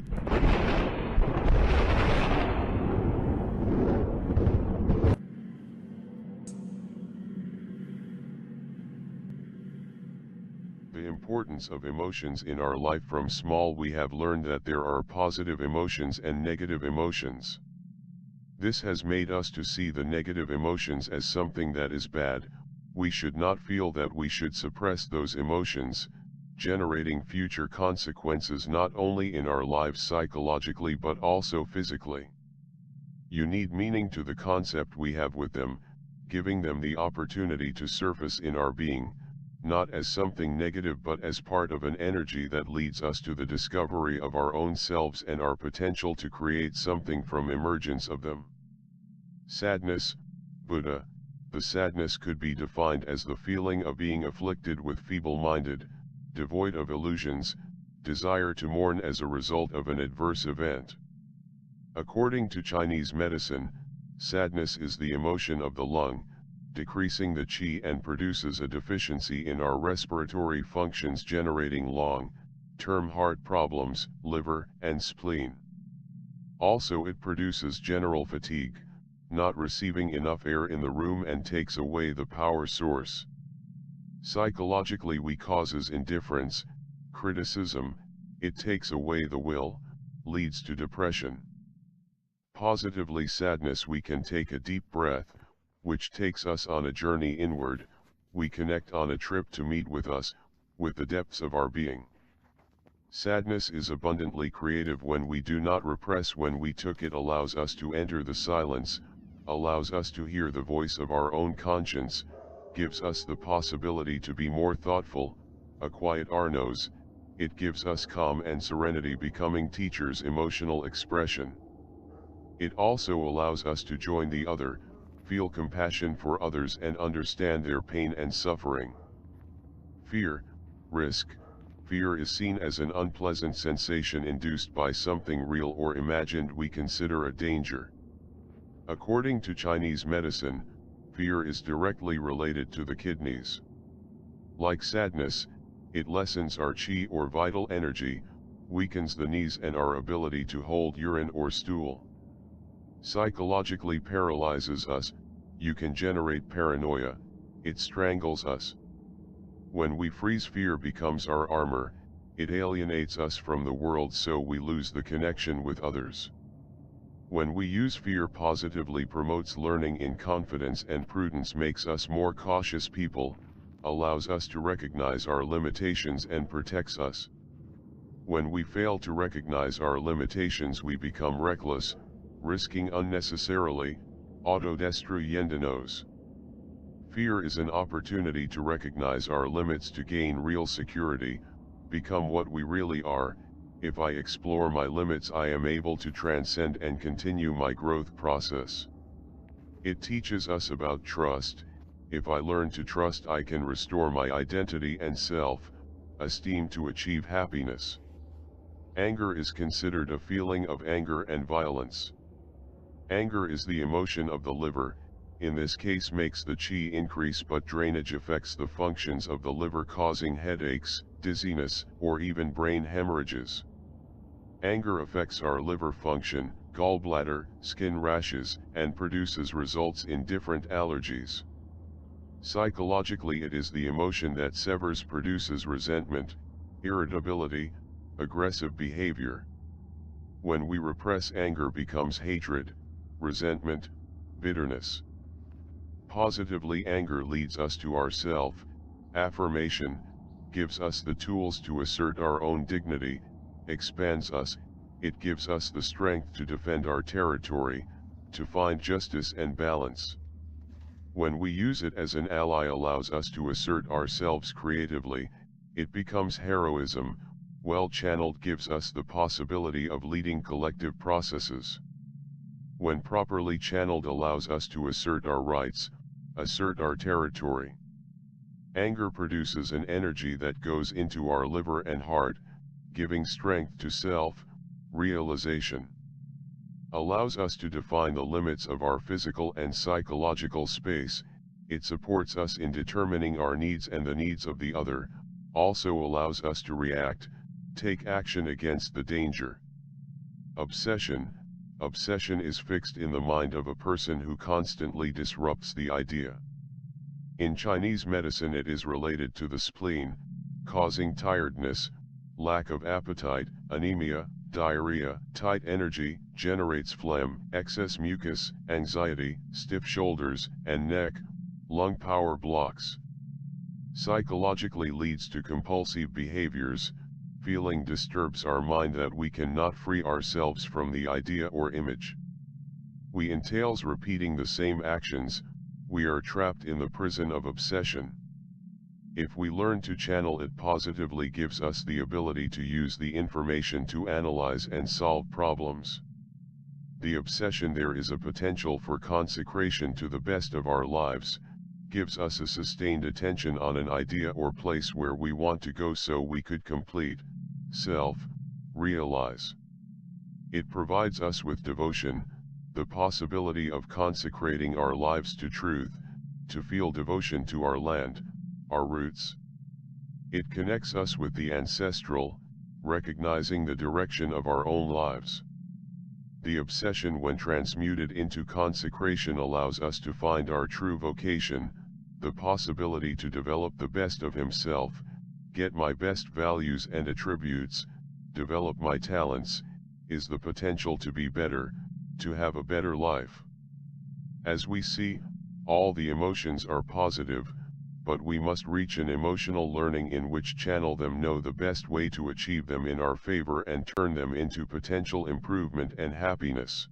The importance of emotions in our life. From small we have learned that there are positive emotions and negative emotions. This has made us to see the negative emotions as something that is bad. We should not feel that. We should suppress those emotions, generating future consequences not only in our lives psychologically but also physically. You need meaning to the concept we have with them, giving them the opportunity to surface in our being, not as something negative but as part of an energy that leads us to the discovery of our own selves and our potential to create something from emergence of them. Sadness, Buddha. The sadness could be defined as the feeling of being afflicted with feeble-minded, devoid of illusions, desire to mourn as a result of an adverse event. According to Chinese medicine, sadness is the emotion of the lung, decreasing the qi and produces a deficiency in our respiratory functions, generating long-term heart problems, liver and spleen. Also it produces general fatigue, not receiving enough air in the room, and takes away the power source. Psychologically we causes indifference, criticism, it takes away the will, leads to depression. Positively sadness we can take a deep breath, which takes us on a journey inward, we connect on a trip to meet with us, with the depths of our being. Sadness is abundantly creative when we do not repress. When we took it allows us to enter the silence, allows us to hear the voice of our own conscience, gives us the possibility to be more thoughtful, a quiet Arnos, it gives us calm and serenity, becoming teachers' emotional expression. It also allows us to join the other, feel compassion for others and understand their pain and suffering. Fear, risk. Fear is seen as an unpleasant sensation induced by something real or imagined we consider a danger. According to Chinese medicine, fear is directly related to the kidneys. Like sadness, it lessens our qi or vital energy, weakens the knees and our ability to hold urine or stool. Psychologically paralyzes us. You can generate paranoia, it strangles us. When we freeze, fear becomes our armor, it alienates us from the world so we lose the connection with others. When we use fear positively, promotes learning in confidence and prudence, makes us more cautious people, allows us to recognize our limitations and protects us. When we fail to recognize our limitations we become reckless, risking unnecessarily, autodestruyendonos. Fear is an opportunity to recognize our limits to gain real security, become what we really are. If I explore my limits I am able to transcend and continue my growth process. It teaches us about trust. If I learn to trust I can restore my identity and self-esteem to achieve happiness. Anger is considered a feeling of anger and violence. Anger is the emotion of the liver, in this case makes the qi increase, but drainage affects the functions of the liver, causing headaches, dizziness, or even brain hemorrhages. Anger affects our liver function, gallbladder, skin rashes, and results in different allergies. Psychologically it is the emotion that severs, produces resentment, irritability, aggressive behavior. When we repress, anger becomes hatred, resentment, bitterness. Positively, anger leads us to our self-affirmation, gives us the tools to assert our own dignity, expands us, it gives us the strength to defend our territory, to find justice and balance. When we use it as an ally, allows us to assert ourselves creatively, it becomes heroism, well channeled gives us the possibility of leading collective processes. When properly channeled allows us to assert our rights, assert our territory. Anger produces an energy that goes into our liver and heart, giving strength to self-realization. Allows us to define the limits of our physical and psychological space, it supports us in determining our needs and the needs of the other, also allows us to react, take action against the danger. Obsession. Obsession is fixed in the mind of a person who constantly disrupts the idea. In Chinese medicine it is related to the spleen, causing tiredness, lack of appetite, anemia, diarrhea, tight energy, generates phlegm, excess mucus, anxiety, stiff shoulders and neck, lung power blocks. Psychologically leads to compulsive behaviors. Feeling disturbs our mind that we cannot free ourselves from the idea or image. We entails repeating the same actions. We are trapped in the prison of obsession. If we learn to channel it positively, gives us the ability to use the information to analyze and solve problems. The obsession, there is a potential for consecration to the best of our lives, gives us a sustained attention on an idea or place where we want to go so we could complete, realize. It provides us with devotion, the possibility of consecrating our lives to truth, to feel devotion to our land, our roots. It connects us with the ancestral, recognizing the direction of our own lives. The obsession, when transmuted into consecration, allows us to find our true vocation, the possibility to develop the best of himself, get my best values and attributes, develop my talents, is the potential to be better, to have a better life. As we see, all the emotions are positive, but we must reach an emotional learning in which channel them, know the best way to achieve them in our favor and turn them into potential improvement and happiness.